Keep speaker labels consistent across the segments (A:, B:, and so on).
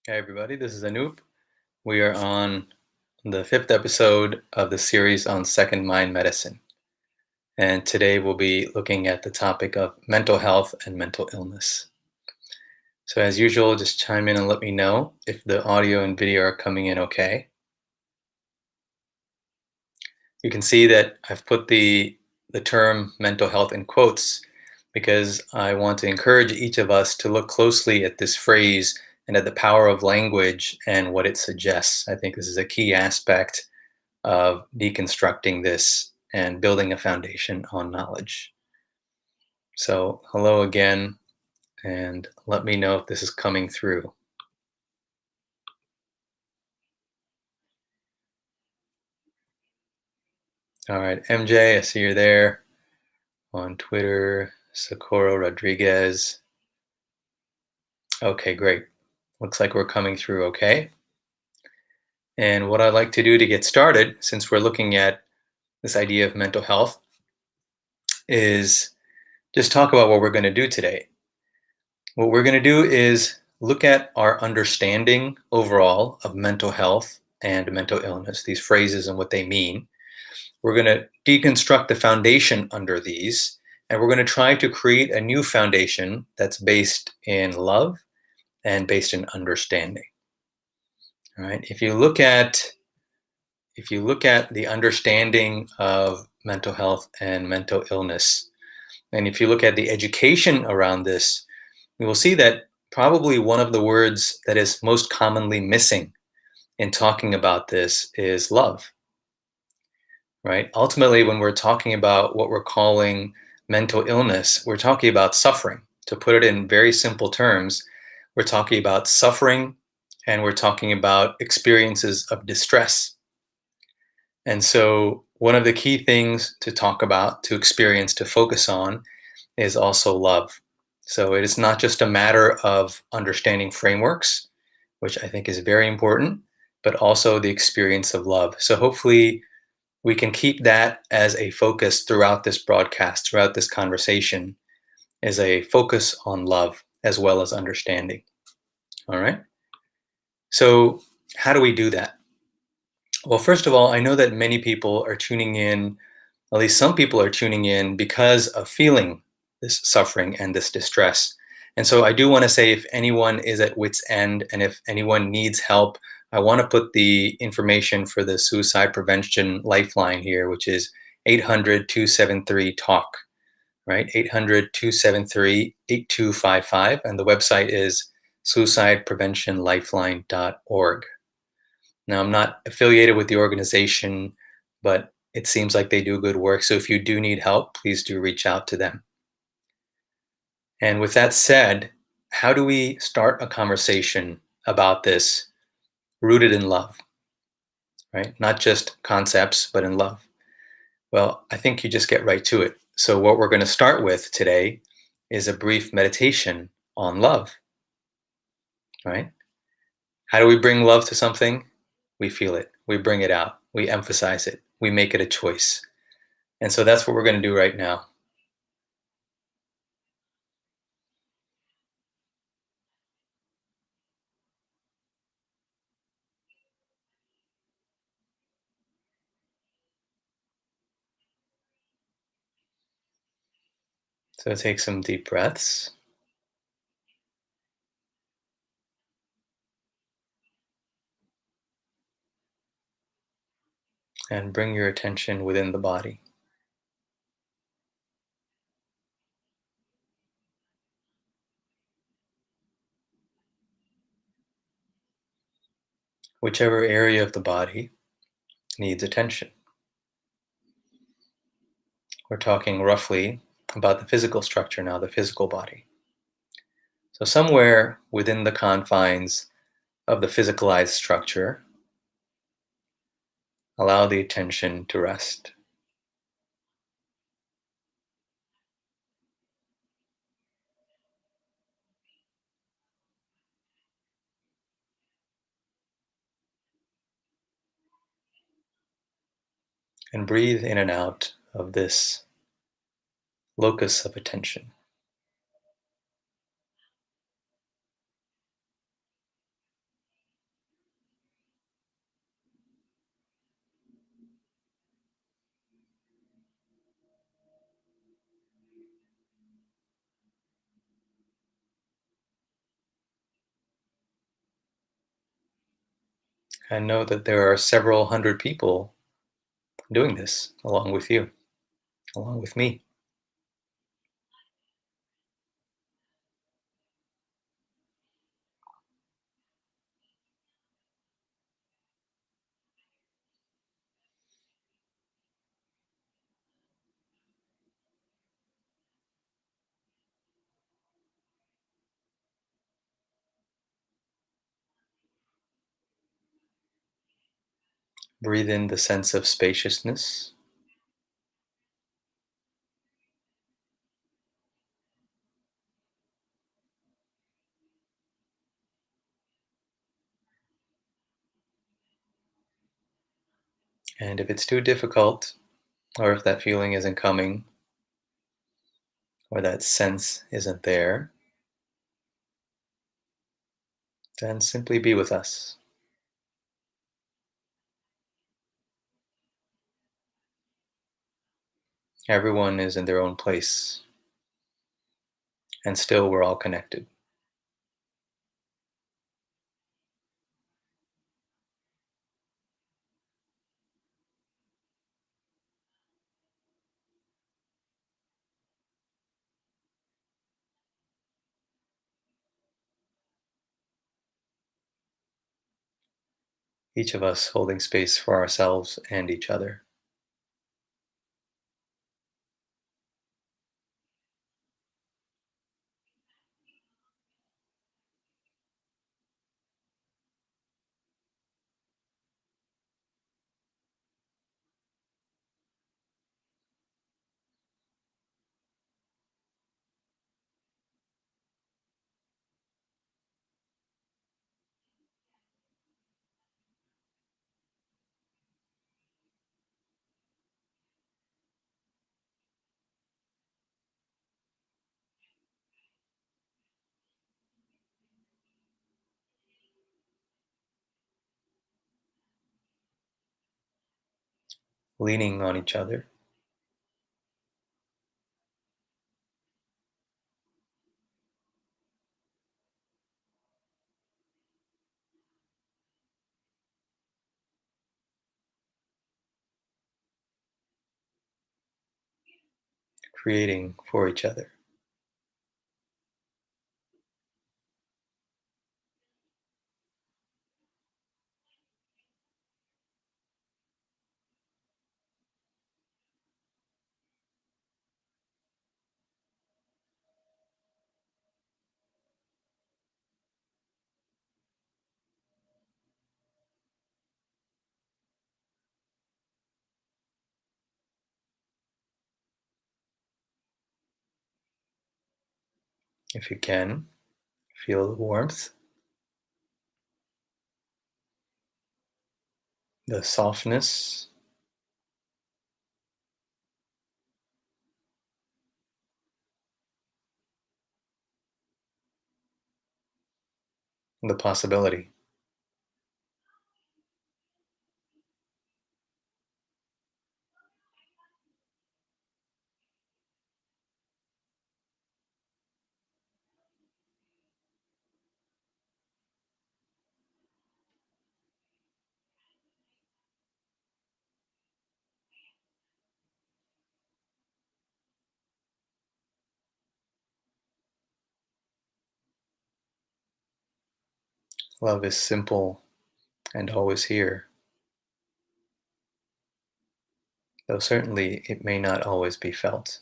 A: Hey everybody, this is Anoop. We are on the fifth episode of the series on second mind medicine. And today we'll be looking at the topic of mental health and mental illness. So as usual, just chime in and let me know if the audio and video are coming in okay. You can see that I've put the term mental health in quotes because I want to encourage each of us to look closely at this phrase and at the power of language and what it suggests. I think this is a key aspect of deconstructing this and building a foundation on knowledge. So, hello again, and let me know if this is coming through. All right, MJ, I see you're there on Twitter. Socorro Rodriguez. Okay, great. Looks like we're coming through okay. And what I'd like to do to get started, since we're looking at this idea of mental health, is just talk about what we're going to do today. What we're going to do is look at our understanding overall of mental health and mental illness, these phrases and what they mean. We're going to deconstruct the foundation under these, and we're going to try to create a new foundation that's based in love and based in understanding. All right. If you look at the understanding of mental health and mental illness, and if you look at the education around this, we will see that probably one of the words that is most commonly missing in talking about this is love, right? Ultimately, when we're talking about what we're calling mental illness, we're talking about suffering. To put it in very simple terms, we're talking about suffering and we're talking about experiences of distress. And so, one of the key things to talk about, to experience, to focus on is also love. So, it is not just a matter of understanding frameworks, which I think is very important, but also the experience of love. So, hopefully, we can keep that as a focus throughout this broadcast, throughout this conversation, as a focus on love as well as understanding. All right. So, how do we do that? Well, first of all, I know that many people are tuning in, at least some people are tuning in because of feeling this suffering and this distress. And so I do want to say if anyone is at wit's end and if anyone needs help, I want to put the information for the suicide prevention lifeline here, which is 800-273-TALK, right? 800-273-8255. And the website is suicidepreventionlifeline.org. Now, I'm not affiliated with the organization, but it seems like they do good work. So if you do need help, please do reach out to them. And with that said, how do we start a conversation about this rooted in love, right? Not just concepts, but in love. Well, I think you just get right to it. So what we're going to start with today is a brief meditation on love, right? How do we bring love to something? We feel it. We bring it out. We emphasize it. We make it a choice. And so that's what we're going to do right now. So take some deep breaths and bring your attention within the body. Whichever area of the body needs attention. We're talking roughly about the physical structure now, the physical body. So somewhere within the confines of the physicalized structure, allow the attention to rest. And breathe in and out of this locus of attention. And know that there are several hundred people doing this along with you, along with me. Breathe in the sense of spaciousness. And if it's too difficult, or if that feeling isn't coming, or that sense isn't there, then simply be with us. Everyone is in their own place, and still we're all connected. Each of us holding space for ourselves and each other. Leaning on each other, creating for each other. If you can, feel the warmth, the softness, the possibility. Love is simple and always here, though certainly it may not always be felt.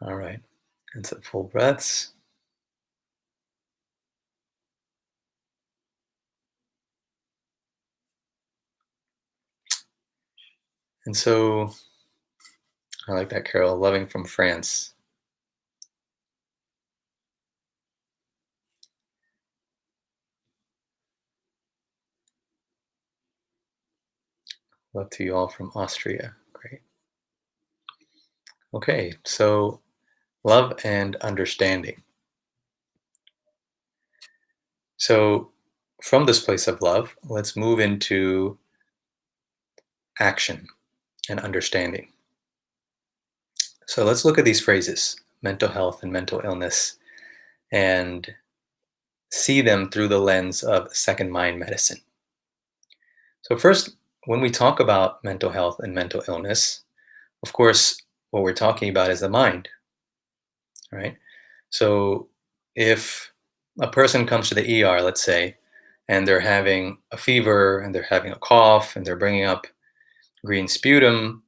A: All right, and some full breaths. And so I like that, Carol. Loving from France. Love to you all from Austria. Great. Okay, so love and understanding. So, from this place of love, let's move into action and understanding. So, let's look at these phrases, mental health and mental illness, and see them through the lens of second mind medicine. So, first, when we talk about mental health and mental illness, of course, what we're talking about is the mind, right? So, if a person comes to the ER, let's say, and they're having a fever and they're having a cough and they're bringing up green sputum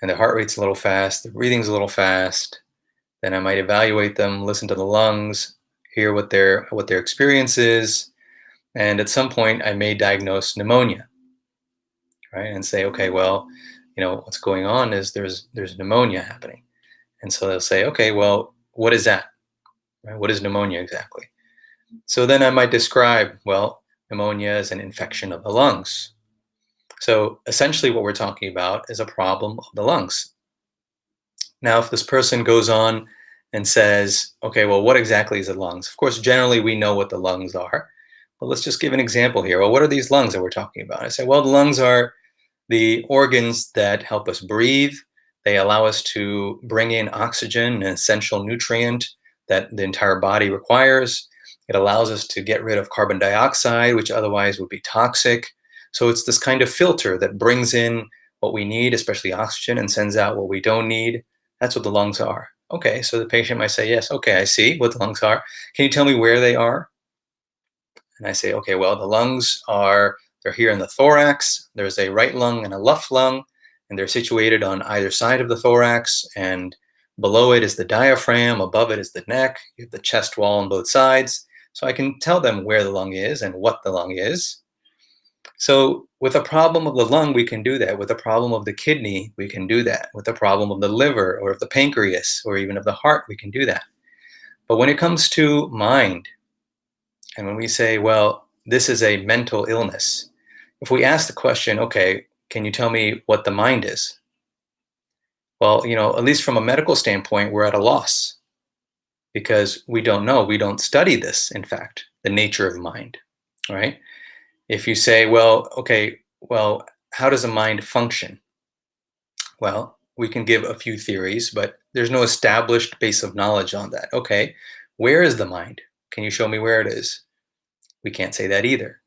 A: and their heart rate's a little fast, their breathing's a little fast, then I might evaluate them, listen to the lungs, hear what their experience is, and at some point I may diagnose pneumonia, right? And say, okay, well, what's going on is there's pneumonia happening. And so they'll say, okay, well, what is that? Right? What is pneumonia exactly? So then I might describe, well, pneumonia is an infection of the lungs. So essentially what we're talking about is a problem of the lungs. Now, if this person goes on and says, okay, well, what exactly is the lungs? Of course, generally we know what the lungs are, but let's just give an example here. Well, what are these lungs that we're talking about? I say, well, the lungs are the organs that help us breathe. They allow us to bring in oxygen, an essential nutrient that the entire body requires. It allows us to get rid of carbon dioxide, which otherwise would be toxic. So it's this kind of filter that brings in what we need, especially oxygen, and sends out what we don't need. That's what the lungs are. Okay, so the patient might say, yes, okay, I see what the lungs are. Can you tell me where they are? And I say, okay, well, the lungs they're here in the thorax. There's a right lung and a left lung, and they're situated on either side of the thorax. And below it is the diaphragm, above it is the neck. You have the chest wall on both sides. So I can tell them where the lung is and what the lung is. So with a problem of the lung, we can do that. With a problem of the kidney, we can do that. With a problem of the liver or of the pancreas or even of the heart, we can do that. But when it comes to mind, and when we say, well, this is a mental illness, if we ask the question, okay, can you tell me what the mind is? Well, at least from a medical standpoint, we're at a loss because we don't know. We don't study this, in fact, the nature of mind, right? If you say, well, okay, well, how does a mind function? Well, we can give a few theories, but there's no established base of knowledge on that. Okay, where is the mind? Can you show me where it is? We can't say that either.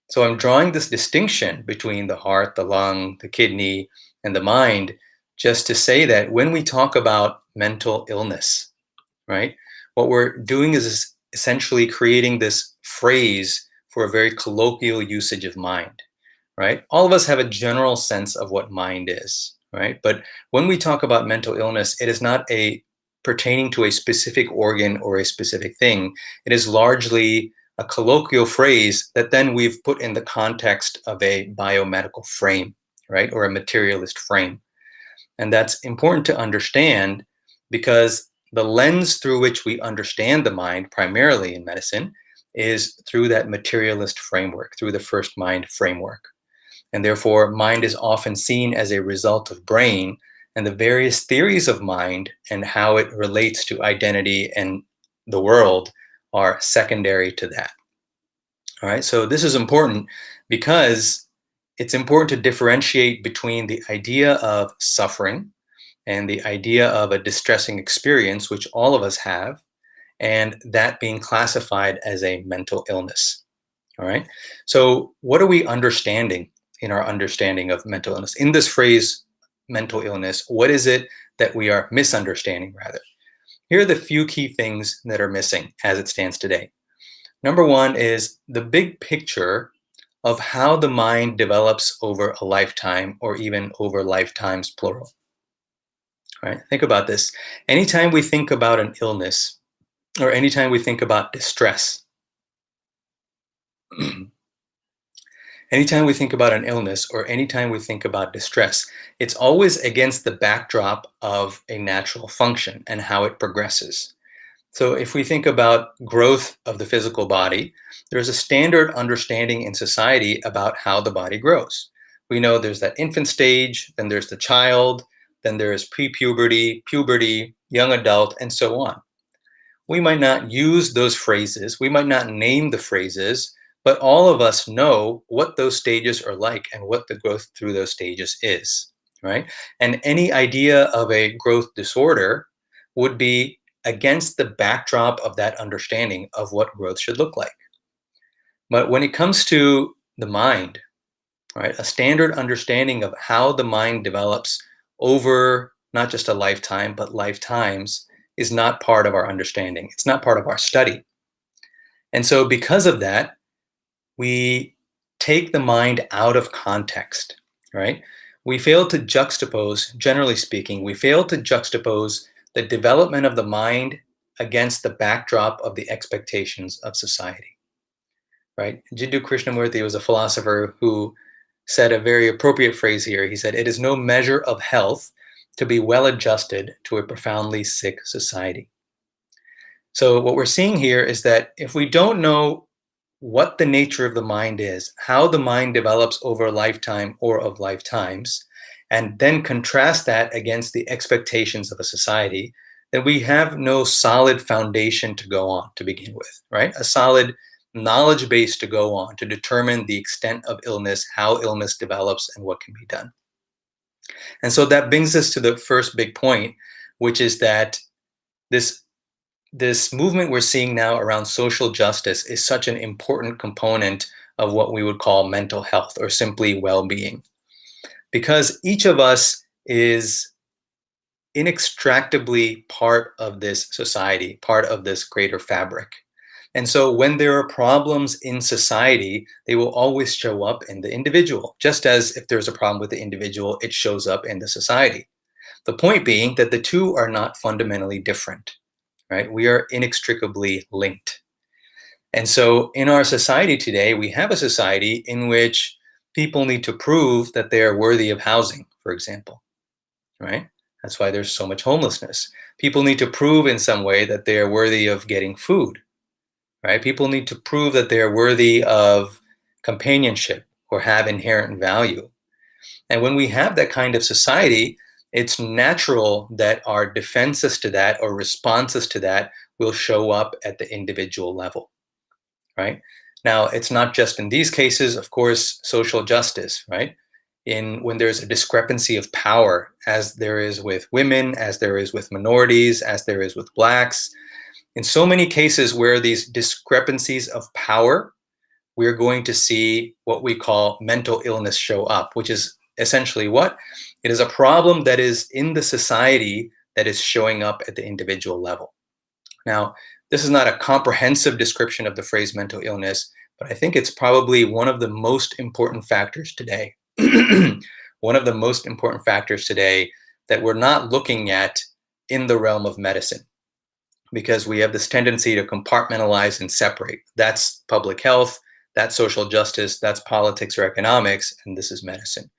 A: So I'm drawing this distinction between the heart, the lung, the kidney, and the mind just to say that when we talk about mental illness, right, what we're doing is essentially creating this phrase for a very colloquial usage of mind, right? All of us have a general sense of what mind is, right? But when we talk about mental illness, it is not a pertaining to a specific organ or a specific thing. It is largely a colloquial phrase that then we've put in the context of a biomedical frame, right? Or a materialist frame. And that's important to understand because the lens through which we understand the mind, primarily in medicine, is through that materialist framework, through the first mind framework. And therefore, mind is often seen as a result of brain, and the various theories of mind and how it relates to identity and the world are secondary to that. All right, so this is important because it's important to differentiate between the idea of suffering and the idea of a distressing experience, which all of us have, and that being classified as a mental illness. All right, so what are we understanding in our understanding of mental illness? In this phrase, mental illness, what is it that we are misunderstanding, rather? Here are the few key things that are missing as it stands today. Number one is the big picture of how the mind develops over a lifetime or even over lifetimes plural. All right, think about this. Anytime we think about an illness or anytime we think about distress, Anytime we think about an illness or anytime we think about distress, it's always against the backdrop of a natural function and how it progresses. So, if we think about growth of the physical body, there's a standard understanding in society about how the body grows. We know there's that infant stage, then there's the child, then there's pre-puberty, puberty, young adult, and so on. We might not use those phrases, we might not name the phrases, but all of us know what those stages are like and what the growth through those stages is, right? And any idea of a growth disorder would be against the backdrop of that understanding of what growth should look like. But when it comes to the mind, right, a standard understanding of how the mind develops over not just a lifetime, but lifetimes is not part of our understanding. It's not part of our study. And so, because of that, we take the mind out of context, right? We fail to juxtapose, generally speaking, we fail to juxtapose the development of the mind against the backdrop of the expectations of society, right? Jiddu Krishnamurti was a philosopher who said a very appropriate phrase here. He said, "It is no measure of health to be well adjusted to a profoundly sick society." So, what we're seeing here is that if we don't know what the nature of the mind is, how the mind develops over a lifetime or of lifetimes, and then contrast that against the expectations of a society, then we have no solid foundation to go on to begin with, right? A solid knowledge base to go on to determine the extent of illness, how illness develops, and what can be done. And so that brings us to the first big point, which is that this this movement we're seeing now around social justice is such an important component of what we would call mental health or simply well-being, because each of us is inextractably part of this society, part of this greater fabric. And so when there are problems in society, they will always show up in the individual, just as if there's a problem with the individual, it shows up in the society. The point being that the two are not fundamentally different, right? We are inextricably linked. And so in our society today, we have a society in which people need to prove that they are worthy of housing, for example, right? That's why there's so much homelessness. People need to prove in some way that they are worthy of getting food, right? People need to prove that they are worthy of companionship or have inherent value. And when we have that kind of society, it's natural that our defenses to that or responses to that will show up at the individual level, right? Now, it's not just in these cases, of course, social justice, right? In when there's a discrepancy of power, as there is with women, as there is with minorities, as there is with blacks, in so many cases where these discrepancies of power, we're going to see what we call mental illness show up, which is essentially what? It is a problem that is in the society that is showing up at the individual level. Now, this is not a comprehensive description of the phrase mental illness, but I think it's probably one of the most important factors today. One of the most important factors today that we're not looking at in the realm of medicine, because we have this tendency to compartmentalize and separate. That's public health, that's social justice, that's politics or economics, and this is medicine.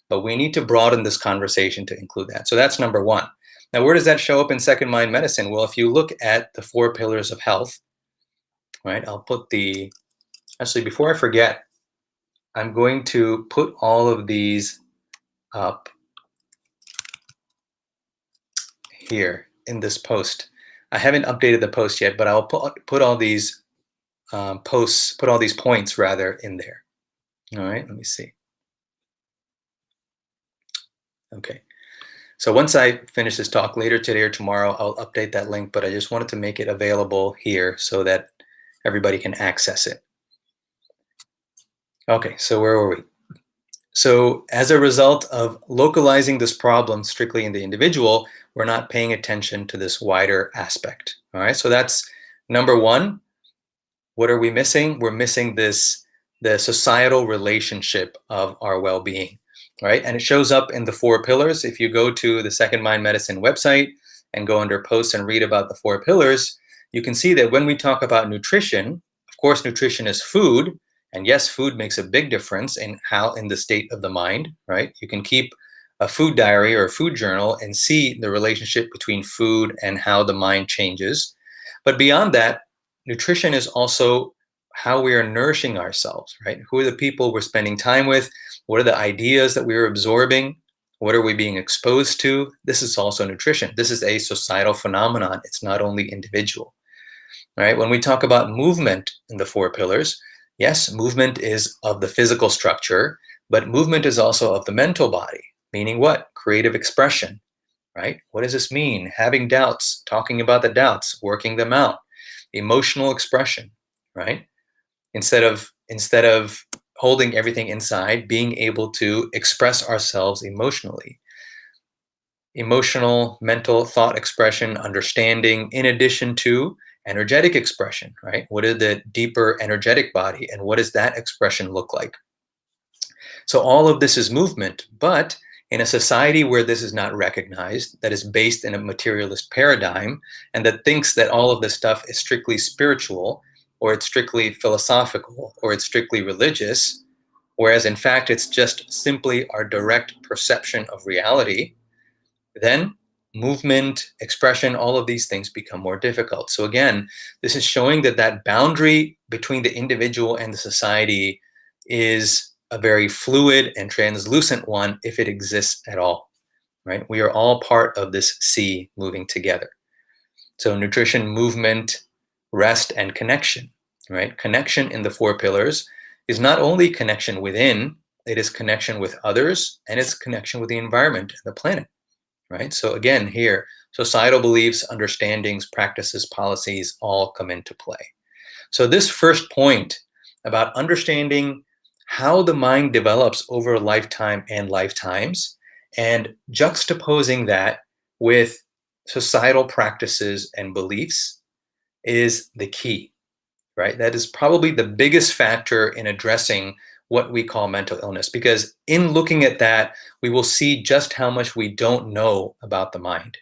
A: But we need to broaden this conversation to include that. So that's number one. Now, where does that show up in second mind medicine? Well, if you look at the 4 pillars of health, right, I'll put actually, before I forget, I'm going to put all of these up here in this post. I haven't updated the post yet, but I'll put all these put all these points rather in there. All right, let me see. Okay. So once I finish this talk later today or tomorrow, I'll update that link, but I just wanted to make it available here so that everybody can access it. Okay, so where were we? So as a result of localizing this problem strictly in the individual, we're not paying attention to this wider aspect. All right, so that's number one. What are we missing? We're missing the societal relationship of our well-being, right? And it shows up in the 4 pillars. If you go to the Second Mind Medicine website and go under posts and read about the 4 pillars, you can see that when we talk about nutrition, of course, nutrition is food, And yes, food makes a big difference in the state of the mind, right? You can keep a food diary or a food journal and see the relationship between food and how the mind changes. But beyond that, nutrition is also how we are nourishing ourselves, right? Who are the people we're spending time with? What are the ideas that we're absorbing? What are we being exposed to? This is also nutrition. This is a societal phenomenon. It's not only individual, right? When we talk about movement in the four pillars, yes, movement is of the physical structure, but movement is also of the mental body, meaning what? Creative expression, right? What does this mean? Having doubts, talking about the doubts, working them out, emotional expression, right? Instead of holding everything inside, being able to express ourselves emotionally. Emotional, mental, thought expression, understanding, in addition to energetic expression, right? What is the deeper energetic body and what does that expression look like? So all of this is movement, but in a society where this is not recognized, that is based in a materialist paradigm, and that thinks that all of this stuff is strictly spiritual, or it's strictly philosophical, or it's strictly religious, whereas in fact it's just simply our direct perception of reality, then movement, expression, all of these things become more difficult. So again, this is showing that that boundary between the individual and the society is a very fluid and translucent one if it exists at all, right? We are all part of this sea moving together. So nutrition, movement, rest, and connection, right? Connection in the four pillars is not only connection within, it is connection with others, and it's connection with the environment and the planet, right? So again, here, societal beliefs, understandings, practices, policies all come into play. So this first point about understanding how the mind develops over a lifetime and lifetimes, and juxtaposing that with societal practices and beliefs is the key, right? That is probably the biggest factor in addressing what we call mental illness, because in looking at that, we will see just how much we don't know about the mind,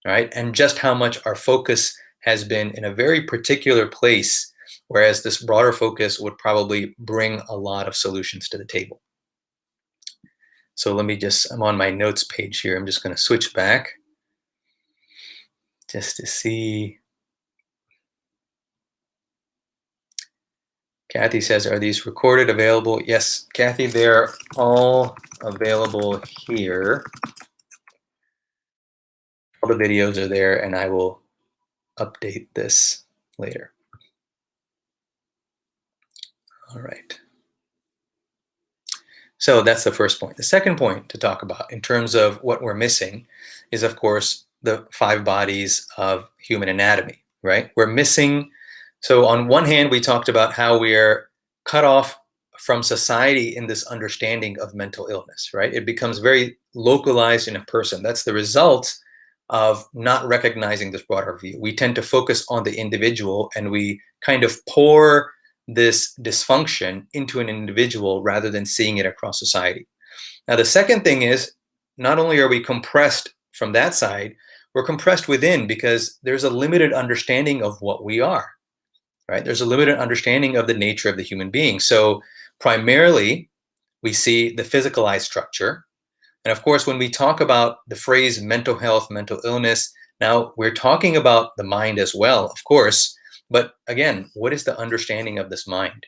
A: right? And just how much our focus has been in a very particular place, whereas this broader focus would probably bring a lot of solutions to the table. So I'm on my notes page here. I'm just going to switch back just to see. Kathy says, are these recorded, available? Yes, Kathy, they're all available here. All the videos are there, and I will update this later. All right. So that's the first point. The second point to talk about in terms of what we're missing is, of course, the five bodies of human anatomy, right? We're missing. So on one hand, we talked about how we're cut off from society in this understanding of mental illness, right? It becomes very localized in a person. That's the result of not recognizing this broader view. We tend to focus on the individual and we kind of pour this dysfunction into an individual rather than seeing it across society. Now, the second thing is not only are we compressed from that side, we're compressed within because there's a limited understanding of what we are, right? There's a limited understanding of the nature of the human being. So primarily, we see the physicalized structure. And of course, when we talk about the phrase mental health, mental illness, now we're talking about the mind as well, of course. But again, what is the understanding of this mind,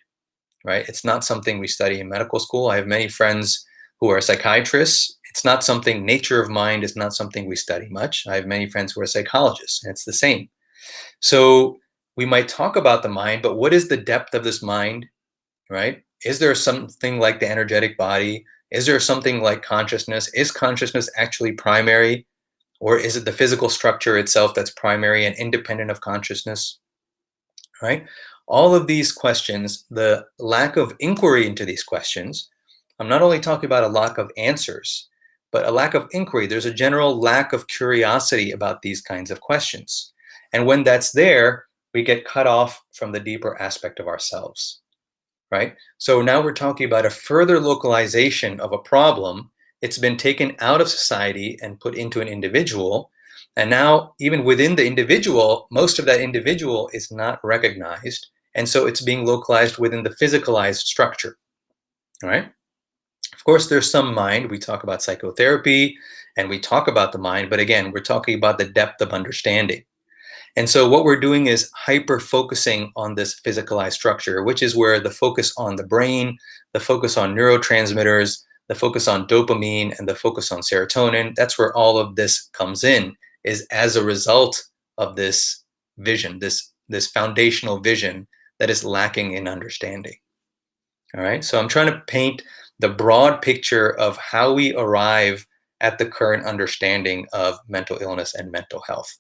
A: right? It's not something we study in medical school. I have many friends who are psychiatrists. It's not something, nature of mind is not something we study much. I have many friends who are psychologists, and it's the same. So we might talk about the mind, but what is the depth of this mind, right? Is there something like the energetic body? Is there something like consciousness? Is consciousness actually primary? Or is it the physical structure itself that's primary and independent of consciousness, right? All of these questions, the lack of inquiry into these questions, I'm not only talking about a lack of answers, but a lack of inquiry. There's a general lack of curiosity about these kinds of questions. And when that's there, we get cut off from the deeper aspect of ourselves, right? So now we're talking about a further localization of a problem. It's been taken out of society and put into an individual. And now, even within the individual, most of that individual is not recognized And so it's being localized within the physicalized structure. All right. Of course, there's some mind. We talk about psychotherapy and we talk about the mind, but again, we're talking about the depth of understanding. And so what we're doing is hyper focusing on this physicalized structure, which is where the focus on the brain, the focus on neurotransmitters, the focus on dopamine, and the focus on serotonin, that's where all of this comes in, is as a result of this vision, this foundational vision that is lacking in understanding. All right. So I'm trying to paint the broad picture of how we arrive at the current understanding of mental illness and mental health.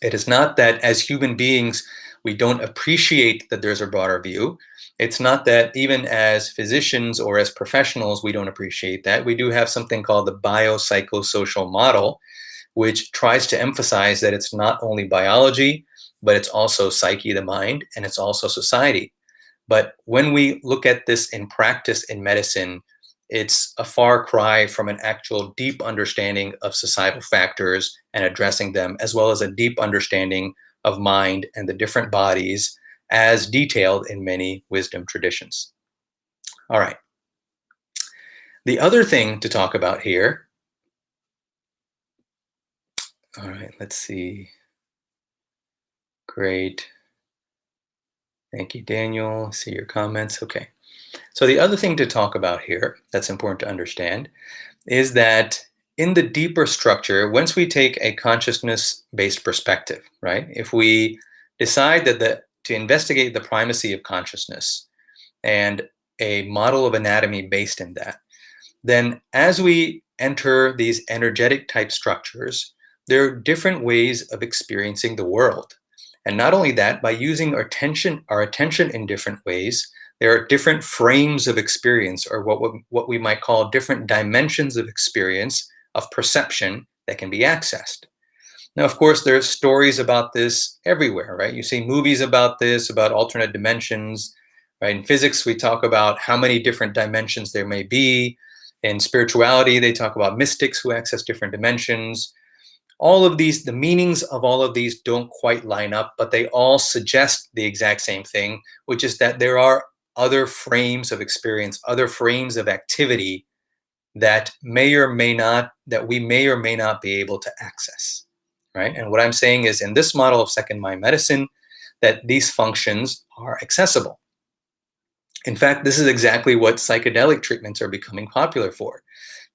A: It is not that as human beings, we don't appreciate that there's a broader view. It's not that even as physicians or as professionals, we don't appreciate that. We do have something called the biopsychosocial model, which tries to emphasize that it's not only biology, but it's also psyche, the mind, and it's also society. But when we look at this in practice in medicine, it's a far cry from an actual deep understanding of societal factors and addressing them, as well as a deep understanding of mind and the different bodies as detailed in many wisdom traditions. All right. The other thing to talk about here, all right, let's see. Great. Thank you, Daniel. See your comments. Okay. So the other thing to talk about here that's important to understand is that in the deeper structure, once we take a consciousness-based perspective, right? If we decide that to investigate the primacy of consciousness and a model of anatomy based in that, then as we enter these energetic type structures, there are different ways of experiencing the world. And not only that, by using our attention in different ways, there are different frames of experience, or what we might call different dimensions of experience, of perception that can be accessed. Now, of course, there's stories about this everywhere, right? You see movies about this, about alternate dimensions, right? In physics, we talk about how many different dimensions there may be. In spirituality, they talk about mystics who access different dimensions. All of these, the meanings of all of these don't quite line up, but they all suggest the exact same thing, which is that there are other frames of experience, other frames of activity that we may or may not be able to access, right? And what I'm saying is, in this model of second mind medicine, that these functions are accessible. In fact, this is exactly what psychedelic treatments are becoming popular for,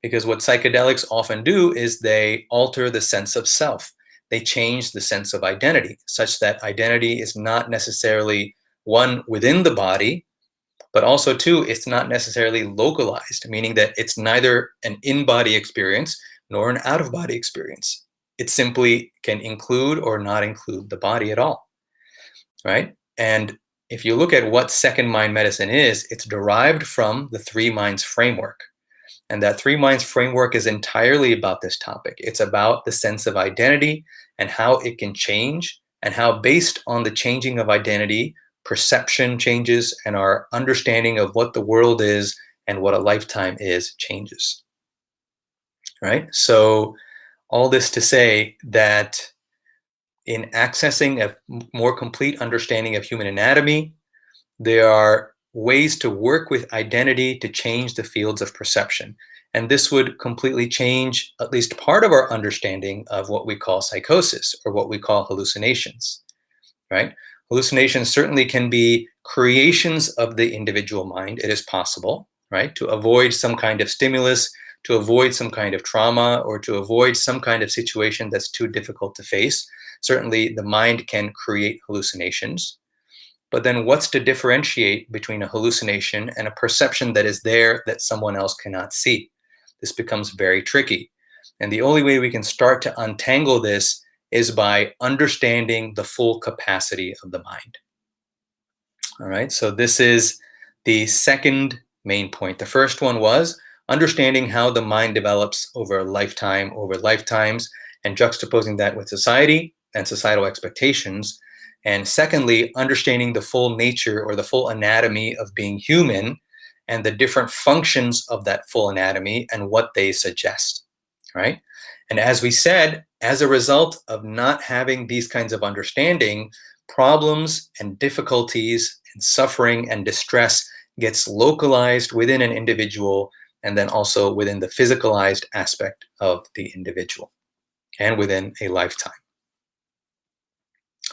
A: because what psychedelics often do is they alter the sense of self. They change the sense of identity, such that identity is not necessarily one within the body, but also, two, it's not necessarily localized, meaning that it's neither an in-body experience nor an out-of-body experience. It simply can include or not include the body at all, right? And if you look at what second mind medicine is, it's derived from the three minds framework. And that three minds framework is entirely about this topic. It's about the sense of identity and how it can change, and how, based on the changing of identity, perception changes and our understanding of what the world is and what a lifetime is changes. Right? So, all this to say that in accessing a more complete understanding of human anatomy, there are ways to work with identity to change the fields of perception. And this would completely change at least part of our understanding of what we call psychosis, or what we call hallucinations, right? Hallucinations certainly can be creations of the individual mind. It is possible, right? To avoid some kind of stimulus, to avoid some kind of trauma, or to avoid some kind of situation that's too difficult to face. Certainly the mind can create hallucinations. But then what's to differentiate between a hallucination and a perception that is there that someone else cannot see? This becomes very tricky. And the only way we can start to untangle this is by understanding the full capacity of the mind. All right, so this is the second main point. The first one was understanding how the mind develops over a lifetime, over lifetimes, and juxtaposing that with society and societal expectations. And secondly, understanding the full nature or the full anatomy of being human, and the different functions of that full anatomy and what they suggest, right? And as we said, as a result of not having these kinds of understanding, problems and difficulties and suffering and distress gets localized within an individual and then also within the physicalized aspect of the individual and within a lifetime.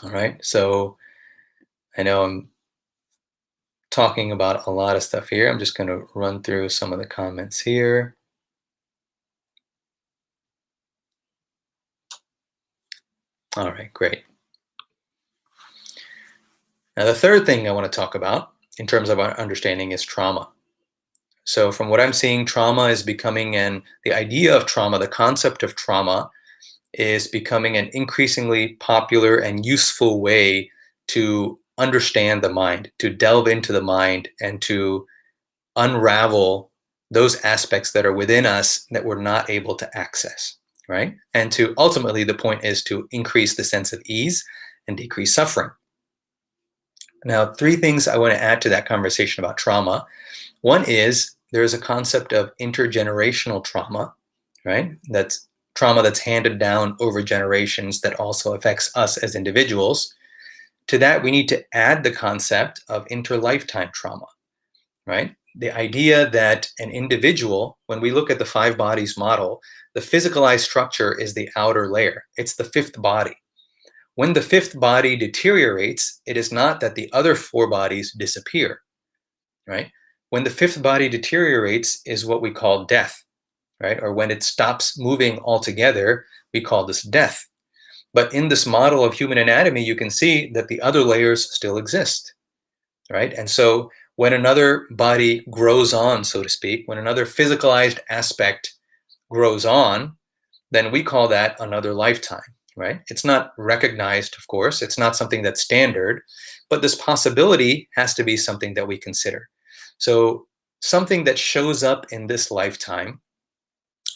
A: All right, so I know I'm talking about a lot of stuff here. I'm just going to run through some of the comments here. All right, great. Now, the third thing I want to talk about in terms of our understanding is trauma. So, from what I'm seeing, trauma is becoming, and the idea of trauma, the concept of trauma, is becoming an increasingly popular and useful way to understand the mind, to delve into the mind, and to unravel those aspects that are within us that we're not able to access, right? And to ultimately, the point is to increase the sense of ease and decrease suffering. Now, three things I want to add to that conversation about trauma. One is there is a concept of intergenerational trauma, right? That's trauma that's handed down over generations that also affects us as individuals. To that, we need to add the concept of interlifetime trauma, right? The idea that an individual, when we look at the five bodies model, the physicalized structure is the outer layer. It's the fifth body. When the fifth body deteriorates, it is not that the other four bodies disappear, right? When the fifth body deteriorates is what we call death, right? Or when it stops moving altogether, we call this death. But in this model of human anatomy, you can see that the other layers still exist, right? And so when another body grows on, so to speak, when another physicalized aspect grows on, then we call that another lifetime, right? It's not recognized, of course. It's not something that's standard, but this possibility has to be something that we consider. So something that shows up in this lifetime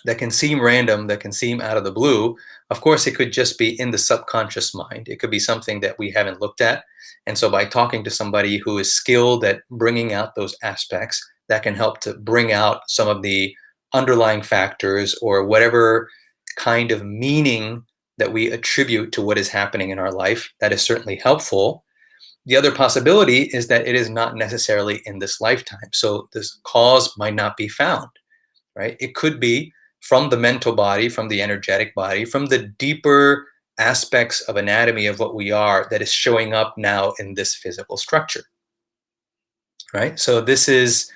A: that can seem random, that can seem out of the blue, of course, it could just be in the subconscious mind. It could be something that we haven't looked at. And so by talking to somebody who is skilled at bringing out those aspects, that can help to bring out some of the underlying factors or whatever kind of meaning that we attribute to what is happening in our life. That is certainly helpful. The other possibility is that it is not necessarily in this lifetime. So this cause might not be found, right? It could be from the mental body, from the energetic body, from the deeper aspects of anatomy of what we are that is showing up now in this physical structure, right? So this is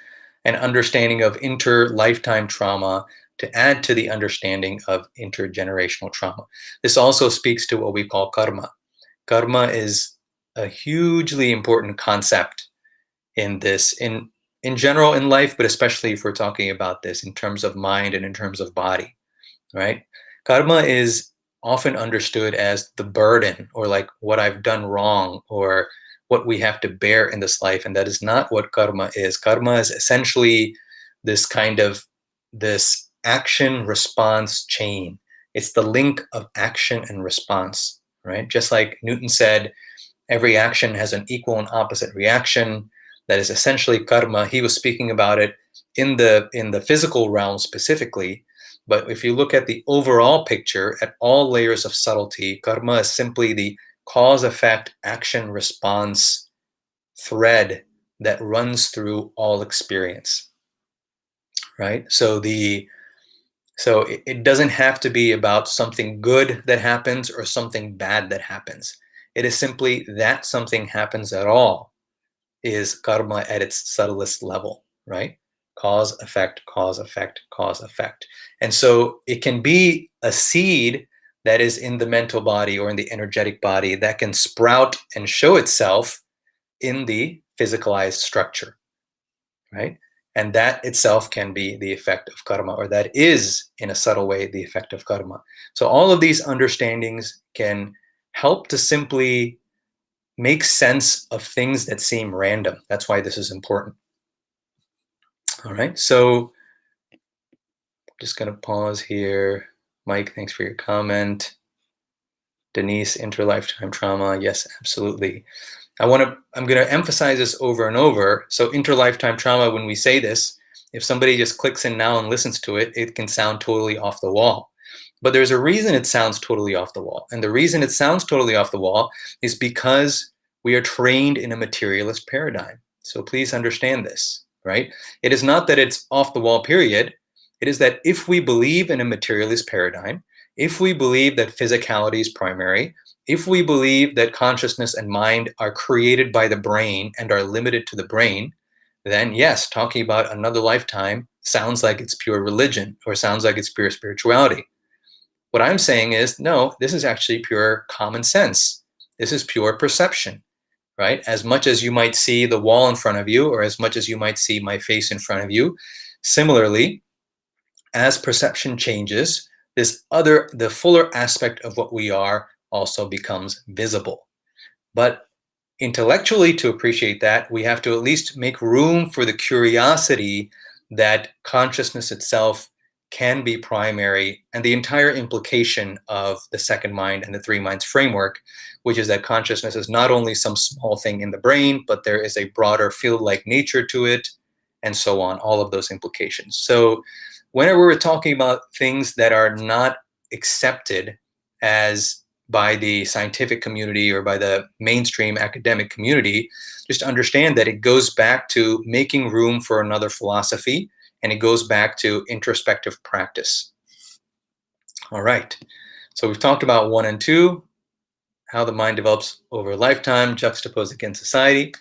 A: an understanding of inter-lifetime trauma to add to the understanding of intergenerational trauma. This also speaks to what we call karma. Karma is a hugely important concept in this, in general in life, but especially if we're talking about this in terms of mind and in terms of body, right? Karma is often understood as the burden or like what I've done wrong or what we have to bear in this life. And that is not what karma is. Karma is essentially this kind of this action response chain. It's the link of action and response, right? Just like Newton said, every action has an equal and opposite reaction. That is essentially karma. He was speaking about it in the physical realm specifically. But if you look at the overall picture, at all layers of subtlety, karma is simply the cause, effect, action, response thread that runs through all experience, right? So it doesn't have to be about something good that happens or something bad that happens. It is simply that something happens at all is karma at its subtlest level, right? Cause, effect, cause, effect, cause, effect. And so it can be a seed that is in the mental body or in the energetic body that can sprout and show itself in the physicalized structure, right? And that itself can be the effect of karma, or that is, in a subtle way, the effect of karma. So all of these understandings can help to simply make sense of things that seem random. That's why this is important. All right, so just going to pause here. Mike, thanks for your comment. Denise, interlifetime trauma. Yes, absolutely. I'm going to emphasize this over and over. So interlifetime trauma, when we say this, if somebody just clicks in now and listens to it, it can sound totally off the wall. But there's a reason it sounds totally off the wall. And the reason it sounds totally off the wall is because We are trained in a materialist paradigm. So please understand this, right? It is not that it's off the wall, period. It is that if we believe in a materialist paradigm, if we believe that physicality is primary, if we believe that consciousness and mind are created by the brain and are limited to the brain, then yes, talking about another lifetime sounds like it's pure religion or sounds like it's pure spirituality. What I'm saying is, no, this is actually pure common sense. This is pure perception, right? As much as you might see the wall in front of you, or as much as you might see my face in front of you, similarly, as perception changes, the fuller aspect of what we are also becomes visible. But intellectually, to appreciate that, we have to at least make room for the curiosity that consciousness itself can be primary, and the entire implication of the second mind and the three minds framework, which is that consciousness is not only some small thing in the brain, but there is a broader field-like nature to it, and so on, all of those implications. So whenever we're talking about things that are not accepted as by the scientific community or by the mainstream academic community, just understand that it goes back to making room for another philosophy, and it goes back to introspective practice. All right. So we've talked about 1 and 2, how the mind develops over a lifetime, juxtaposed against society.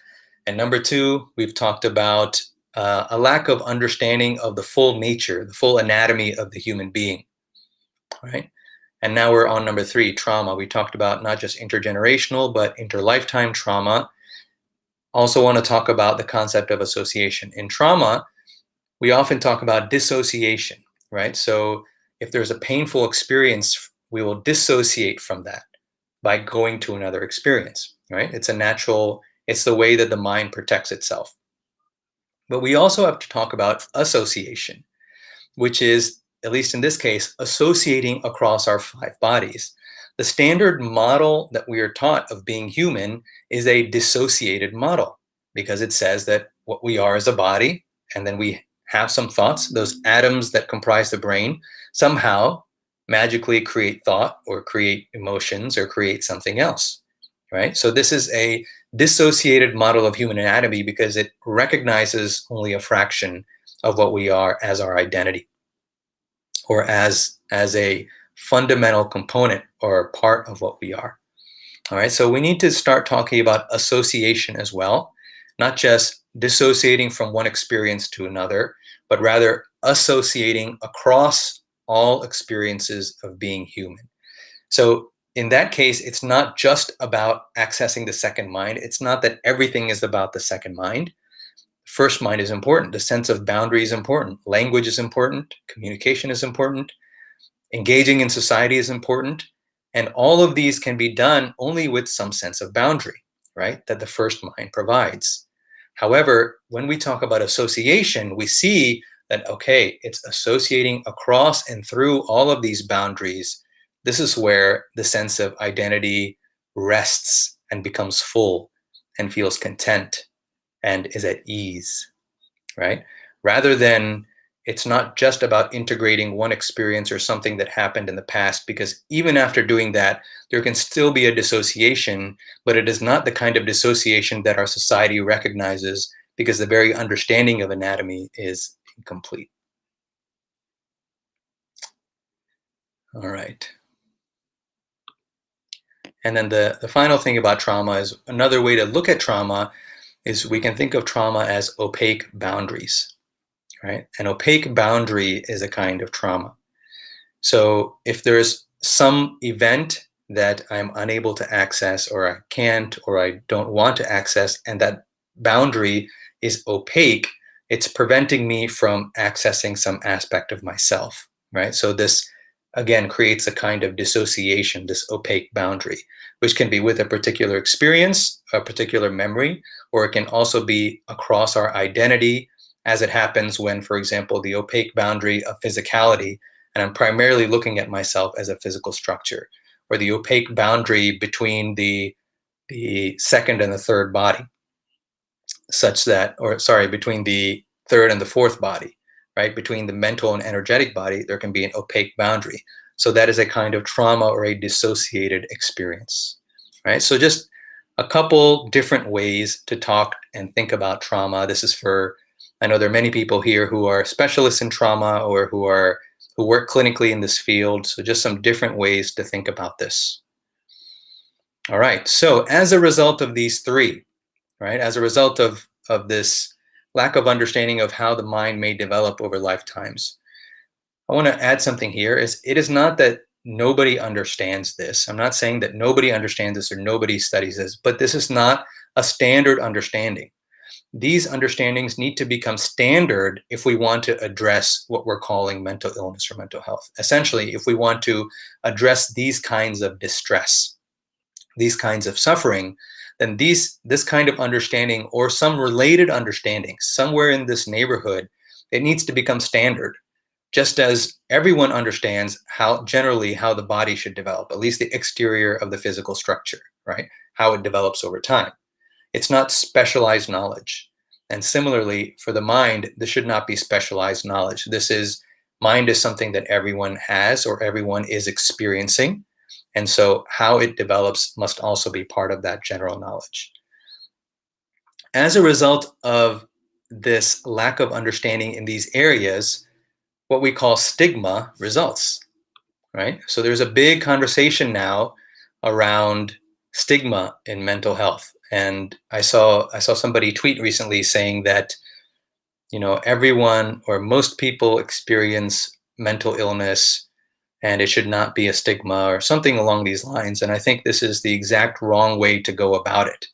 A: And number 2, we've talked about a lack of understanding of the full nature, the full anatomy of the human being. All right. And now we're on number 3, trauma. We talked about not just intergenerational, but interlifetime trauma. Also want to talk about the concept of association. In trauma, we often talk about dissociation, right? So if there's a painful experience, we will dissociate from that by going to another experience, right? It's a natural, it's the way that the mind protects itself. But we also have to talk about association, which is, at least in this case, associating across our 5 bodies. The standard model that we are taught of being human is a dissociated model, because it says that what we are is a body, and then we have some thoughts. Those atoms that comprise the brain somehow magically create thought or create emotions or create something else, right? So this is a dissociated model of human anatomy because it recognizes only a fraction of what we are as our identity, or as a fundamental component or part of what we are. All right, so we need to start talking about association as well, not just dissociating from one experience to another, but rather associating across all experiences of being human. So in that case, it's not just about accessing the second mind. It's not that everything is about the second mind. First mind is important. The sense of boundary is important. Language is important. Communication is important. Engaging in society is important. And all of these can be done only with some sense of boundary, right? That the first mind provides. However, when we talk about association, we see that, okay, it's associating across and through all of these boundaries. This is where the sense of identity rests and becomes full and feels content and is at ease, right? Rather than, it's not just about integrating one experience or something that happened in the past, because even after doing that, there can still be a dissociation, but it is not the kind of dissociation that our society recognizes, because the very understanding of anatomy is incomplete. All right. And then the final thing about trauma is, another way to look at trauma is we can think of trauma as opaque boundaries, right? An opaque boundary is a kind of trauma. So if there's some event that I'm unable to access, or I can't, or I don't want to access, and that boundary is opaque, it's preventing me from accessing some aspect of myself, right? So this, again, creates a kind of dissociation, this opaque boundary, which can be with a particular experience, a particular memory, or it can also be across our identity, as it happens when, for example, the opaque boundary of physicality, and I'm primarily looking at myself as a physical structure, or the opaque boundary between the second and the third body, such that, or sorry, between the third and the fourth body, right? Between the mental and energetic body, there can be an opaque boundary. So that is a kind of trauma or a dissociated experience, right? So just a couple different ways to talk and think about trauma. This is for, I know there are many people here who are specialists in trauma or who work clinically in this field. So just some different ways to think about this. All right. So as a result of these three, right, as a result of this lack of understanding of how the mind may develop over lifetimes, I want to add something here. Is it is not that nobody understands this. I'm not saying that nobody understands this or nobody studies this, but this is not a standard understanding. These understandings need to become standard if we want to address what we're calling mental illness or mental health. Essentially, if we want to address these kinds of distress, these kinds of suffering, then this kind of understanding or some related understanding somewhere in this neighborhood, it needs to become standard. Just as everyone understands generally how the body should develop, at least the exterior of the physical structure, right? How it develops over time. It's not specialized knowledge. And similarly, for the mind, this should not be specialized knowledge. Mind is something that everyone has or everyone is experiencing. And so how it develops must also be part of that general knowledge. As a result of this lack of understanding in these areas, what we call stigma results, right? So there's a big conversation now around stigma in mental health. And I saw somebody tweet recently saying that, everyone or most people experience mental illness and it should not be a stigma or something along these lines. And I think this is the exact wrong way to go about it,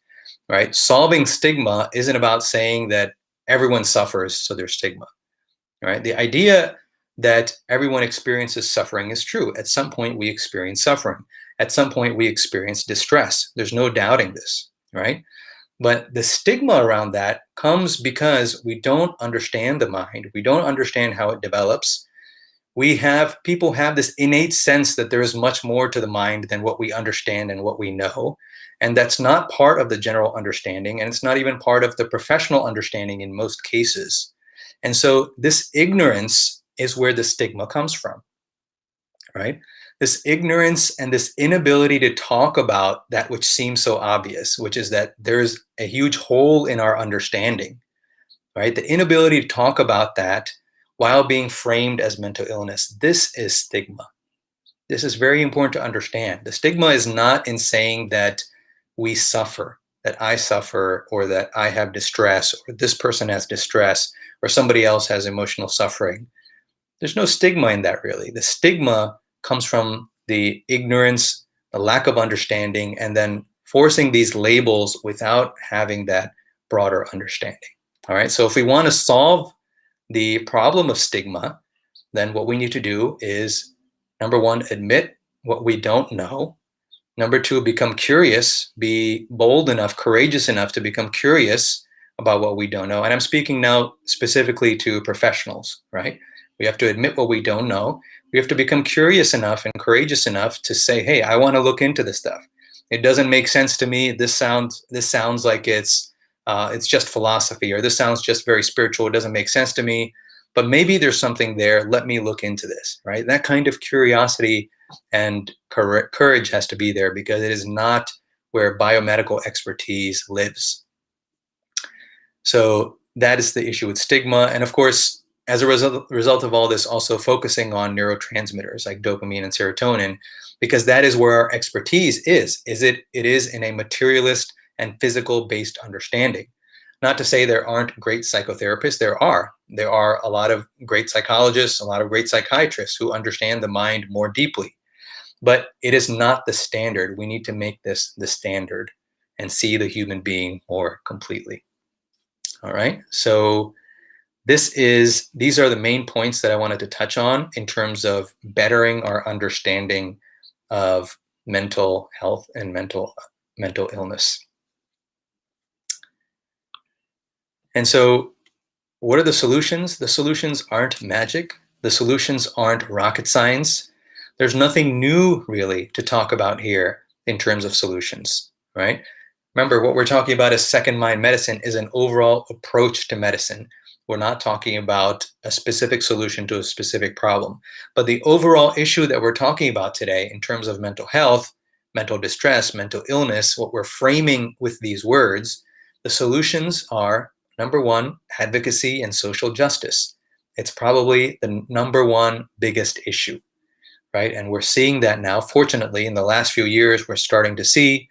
A: right? Solving stigma isn't about saying that everyone suffers, so there's stigma, right? The idea that everyone experiences suffering is true. At some point, we experience suffering. At some point, we experience distress. There's no doubting this, right? But the stigma around that comes because we don't understand the mind. We don't understand how it develops. People have this innate sense that there is much more to the mind than what we understand and what we know. And that's not part of the general understanding. And it's not even part of the professional understanding in most cases. And so this ignorance is where the stigma comes from, right? This ignorance and this inability to talk about that which seems so obvious, which is that there's a huge hole in our understanding, right? The inability to talk about that while being framed as mental illness. This is stigma. This is very important to understand. The stigma is not in saying that we suffer, that I suffer, or that I have distress, or this person has distress, or somebody else has emotional suffering. There's no stigma in that, really. The stigma comes from the ignorance, the lack of understanding, and then forcing these labels without having that broader understanding. All right, so if we want to solve the problem of stigma, then what we need to do is, number one, admit what we don't know. Number two, become curious, be bold enough, courageous enough to become curious about what we don't know. And I'm speaking now specifically to professionals, right? We have to admit what we don't know. We have to become curious enough and courageous enough to say, hey, I want to look into this stuff. It doesn't make sense to me. This sounds like it's just philosophy, or this sounds just very spiritual. It doesn't make sense to me, but maybe there's something there. Let me look into this, right? That kind of curiosity and courage has to be there, because it is not where biomedical expertise lives. So that is the issue with stigma. And of course, as a result of all this, also focusing on neurotransmitters like dopamine and serotonin, because that is where our expertise is. It is in a materialist and physical-based understanding. Not to say there aren't great psychotherapists. There are. There are a lot of great psychologists, a lot of great psychiatrists who understand the mind more deeply. But it is not the standard. We need to make this the standard and see the human being more completely. All right. So these are the main points that I wanted to touch on in terms of bettering our understanding of mental health and mental illness. And so what are the solutions? The solutions aren't magic. The solutions aren't rocket science. There's nothing new really to talk about here in terms of solutions, right? Remember, what we're talking about as second mind medicine is an overall approach to medicine. We're not talking about a specific solution to a specific problem. But the overall issue that we're talking about today in terms of mental health mental distress, mental illness, what we're framing with these words, the solutions are number one, advocacy and social justice. It's probably the number one biggest issue, right? And we're seeing that now. Fortunately, in the last few years, we're starting to see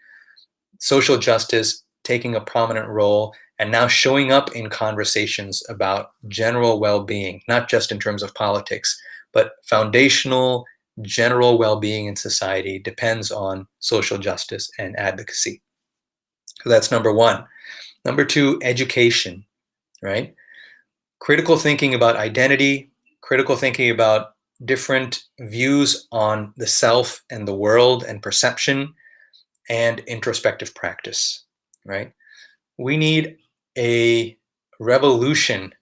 A: social justice taking a prominent role and now showing up in conversations about general well-being, not just in terms of politics, but foundational general well-being in society depends on social justice and advocacy. So that's number one. Number two, education, right? Critical thinking about identity, critical thinking about different views on the self and the world and perception, and introspective practice, right? We need a revolution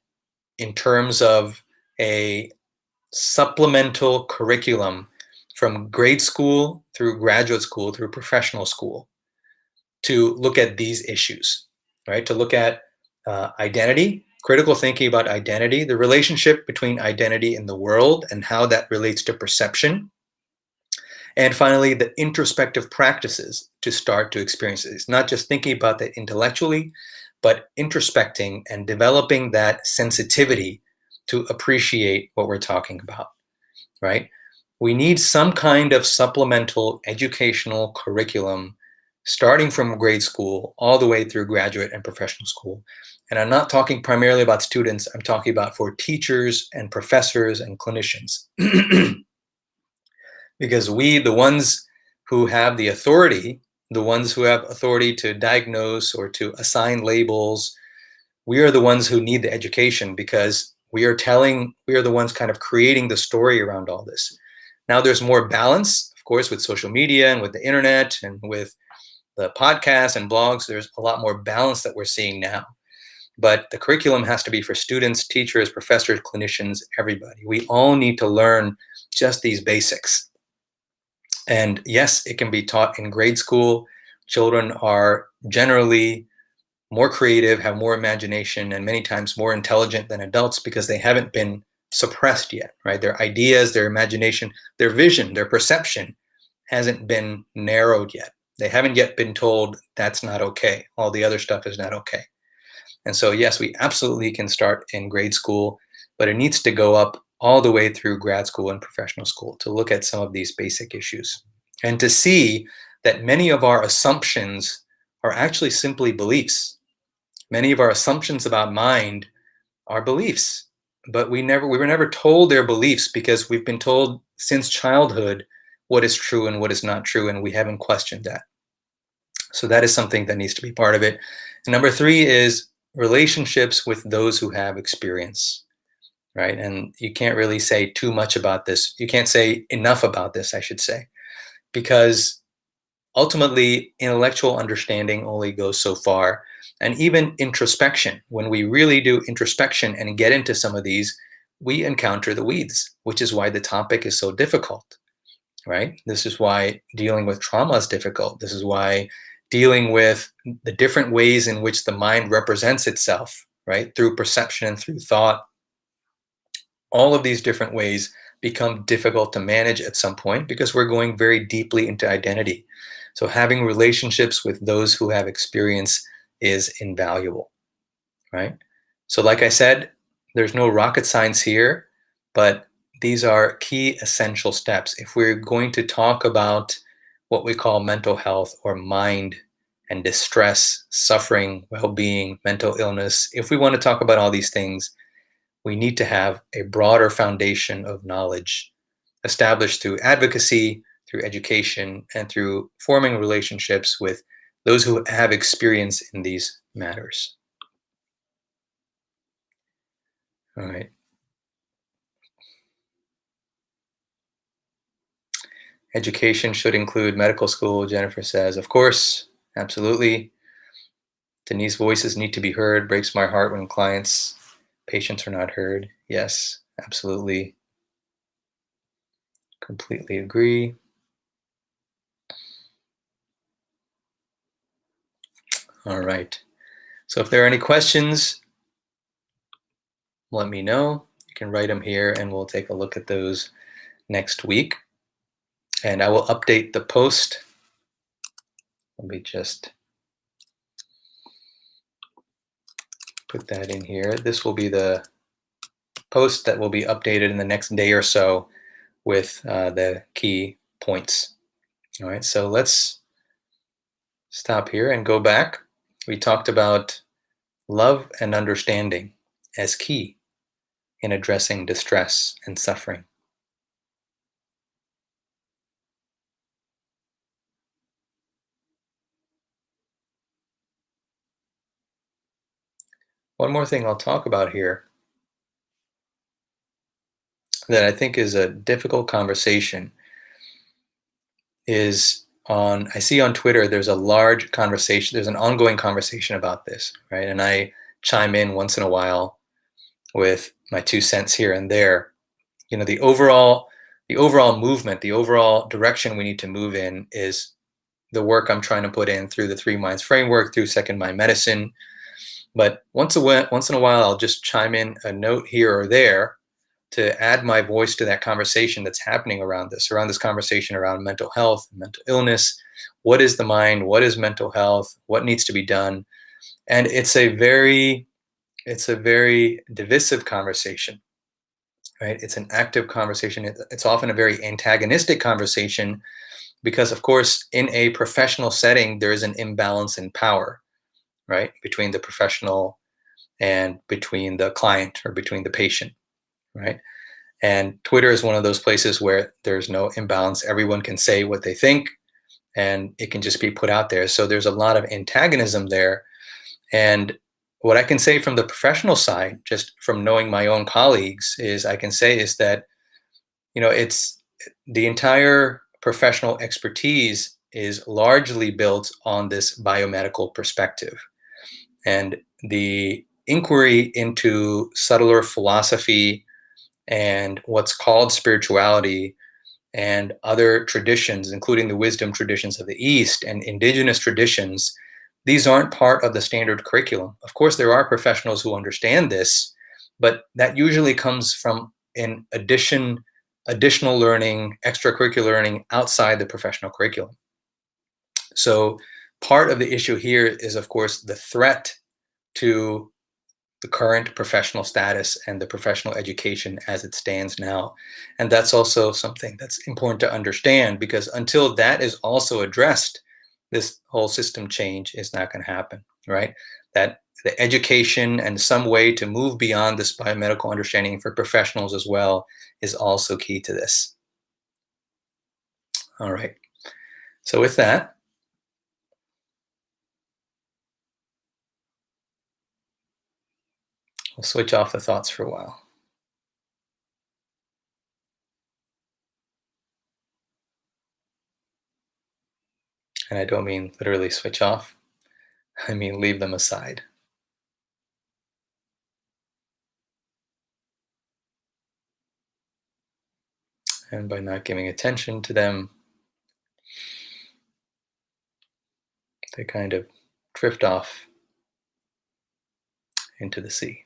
A: in terms of a supplemental curriculum from grade school through graduate school through professional school to look at these issues, right? To look at identity, critical thinking about identity, the relationship between identity and the world and how that relates to perception. And finally, the introspective practices to start to experience this, not just thinking about that intellectually, but introspecting and developing that sensitivity to appreciate what we're talking about, right? We need some kind of supplemental educational curriculum starting from grade school all the way through graduate and professional school. And I'm not talking primarily about students, I'm talking about for teachers and professors and clinicians. Because we, the ones who have the authority, the ones who have authority to diagnose or to assign labels, we are the ones who need the education because we are the ones kind of creating the story around all this. Now there's more balance, of course, with social media and with the internet and with the podcasts and blogs. There's a lot more balance that we're seeing now. But the curriculum has to be for students, teachers, professors, clinicians, everybody. We all need to learn just these basics. And yes, it can be taught in grade school. Children are generally more creative, have more imagination, and many times more intelligent than adults because they haven't been suppressed yet, right? Their ideas, their imagination, their vision, their perception hasn't been narrowed yet. They haven't yet been told that's not okay. All the other stuff is not okay. And so, yes, we absolutely can start in grade school, but it needs to go up all the way through grad school and professional school to look at some of these basic issues and to see that many of our assumptions are actually simply beliefs. Many of our assumptions about mind are beliefs, but we were never told they're beliefs because we've been told since childhood what is true and what is not true, and we haven't questioned that. So that is something that needs to be part of it. And number three is relationships with those who have experience, right? And you can't really say too much about this. You can't say enough about this, I should say, because ultimately intellectual understanding only goes so far. And even introspection, when we really do introspection and get into some of these, we encounter the weeds, which is why the topic is so difficult, right? This is why dealing with trauma is difficult. This is why dealing with the different ways in which the mind represents itself, right? Through perception and through thought, all of these different ways become difficult to manage at some point because we're going very deeply into identity. So having relationships with those who have experience is invaluable, right? So like I said, there's no rocket science here, but these are key essential steps. If we're going to talk about what we call mental health or mind and distress, suffering, well-being, mental illness, if we want to talk about all these things, we need to have a broader foundation of knowledge established through advocacy, through education, and through forming relationships with those who have experience in these matters. All right. Education should include medical school, Jennifer says. Of course, absolutely. Denise, voices need to be heard. Breaks my heart when patients are not heard. Yes, absolutely. Completely agree. All right. So if there are any questions, let me know. You can write them here and we'll take a look at those next week. And I will update the post Let me just put that in here. This will be the post that will be updated in the next day or so with the key points. All right, so let's stop here and go back. We talked about love and understanding as key in addressing distress and suffering. One more thing I'll talk about here that I think is a difficult conversation is I see on Twitter there's a large conversation, there's an ongoing conversation about this, right? And I chime in once in a while with my 2 cents here and there. You know, the overall movement, the overall direction we need to move in is the work I'm trying to put in through the Three Minds framework, through Second Mind Medicine. But once in a while, I'll just chime in a note here or there to add my voice to that conversation that's happening around this conversation around mental health, mental illness. What is the mind? What is mental health? What needs to be done? And it's a very divisive conversation, right? It's an active conversation. It's often a very antagonistic conversation because, of course, in a professional setting, there is an imbalance in power, right, between the professional and between the client or between the patient, right? And Twitter is one of those places where there's no imbalance. Everyone can say what they think and it can just be put out there. So there's a lot of antagonism there. And what I can say from the professional side, just from knowing my own colleagues, is I can say is that, it's the entire professional expertise is largely built on this biomedical perspective. And the inquiry into subtler philosophy and what's called spirituality and other traditions, including the wisdom traditions of the East and indigenous traditions, these aren't part of the standard curriculum. Of course, there are professionals who understand this, but that usually comes from additional learning, extracurricular learning outside the professional curriculum. So part of the issue here is, of course, the threat to the current professional status and the professional education as it stands now. And that's also something that's important to understand, because until that is also addressed, this whole system change is not going to happen, right? That the education and some way to move beyond this biomedical understanding for professionals as well is also key to this. All right. So with that, we'll switch off the thoughts for a while. And I don't mean literally switch off. I mean leave them aside. And by not giving attention to them, they kind of drift off into the sea.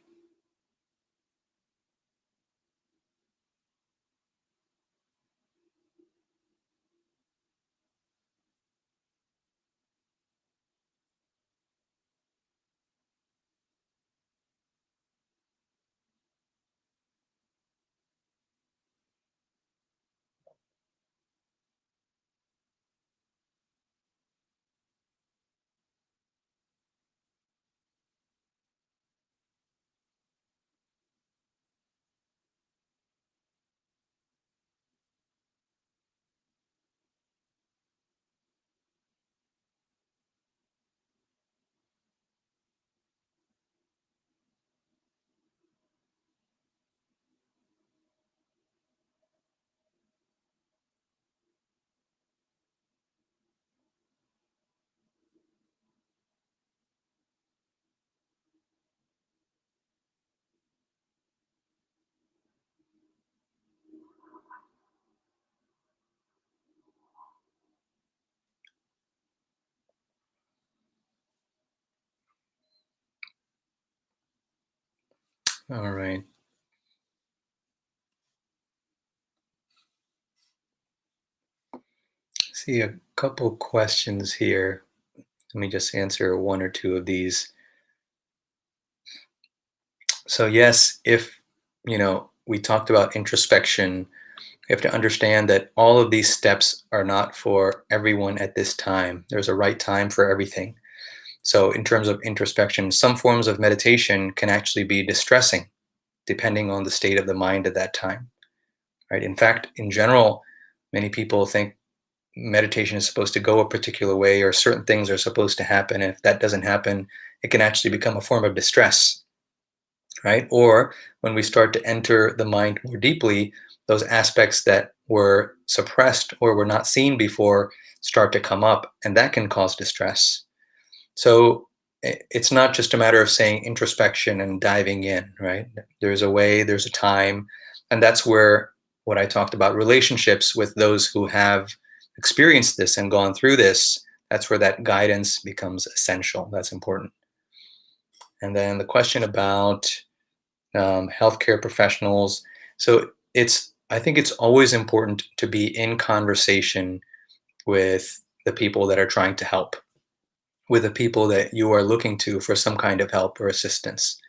A: All right. See a couple questions here. Let me just answer one or two of these. So yes, if we talked about introspection, you have to understand that all of these steps are not for everyone at this time. There's a right time for everything. So in terms of introspection, some forms of meditation can actually be distressing depending on the state of the mind at that time, right? In fact, in general, many people think meditation is supposed to go a particular way or certain things are supposed to happen. And if that doesn't happen, it can actually become a form of distress, right? Or when we start to enter the mind more deeply, those aspects that were suppressed or were not seen before start to come up, and that can cause distress. So it's not just a matter of saying introspection and diving in, right? There's a way, there's a time, and that's where what I talked about relationships with those who have experienced this and gone through this, that's where that guidance becomes essential. That's important. And then the question about healthcare professionals. So I think it's always important to be in conversation with the people that are trying to help, with the people that you are looking to for some kind of help or assistance,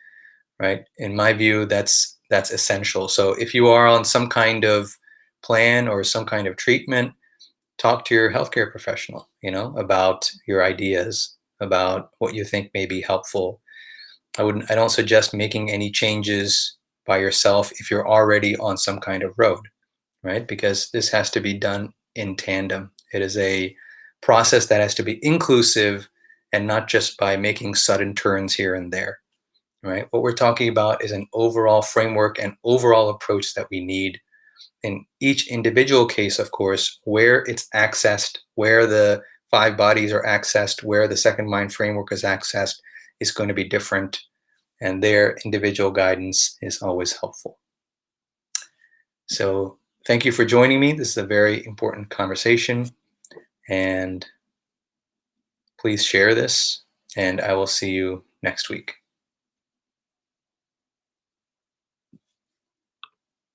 A: right? In my view, that's essential. So if you are on some kind of plan or some kind of treatment, talk to your healthcare professional, about your ideas, about what you think may be helpful. I don't suggest making any changes by yourself if you're already on some kind of road, right? Because this has to be done in tandem. It is a process that has to be inclusive and not just by making sudden turns here and there, right? What we're talking about is an overall framework and overall approach that we need in each individual case, of course, where it's accessed, where the five bodies are accessed, where the second mind framework is accessed, is going to be different, and their individual guidance is always helpful. So thank you for joining me. This is a very important conversation, and please share this, and I will see you next week.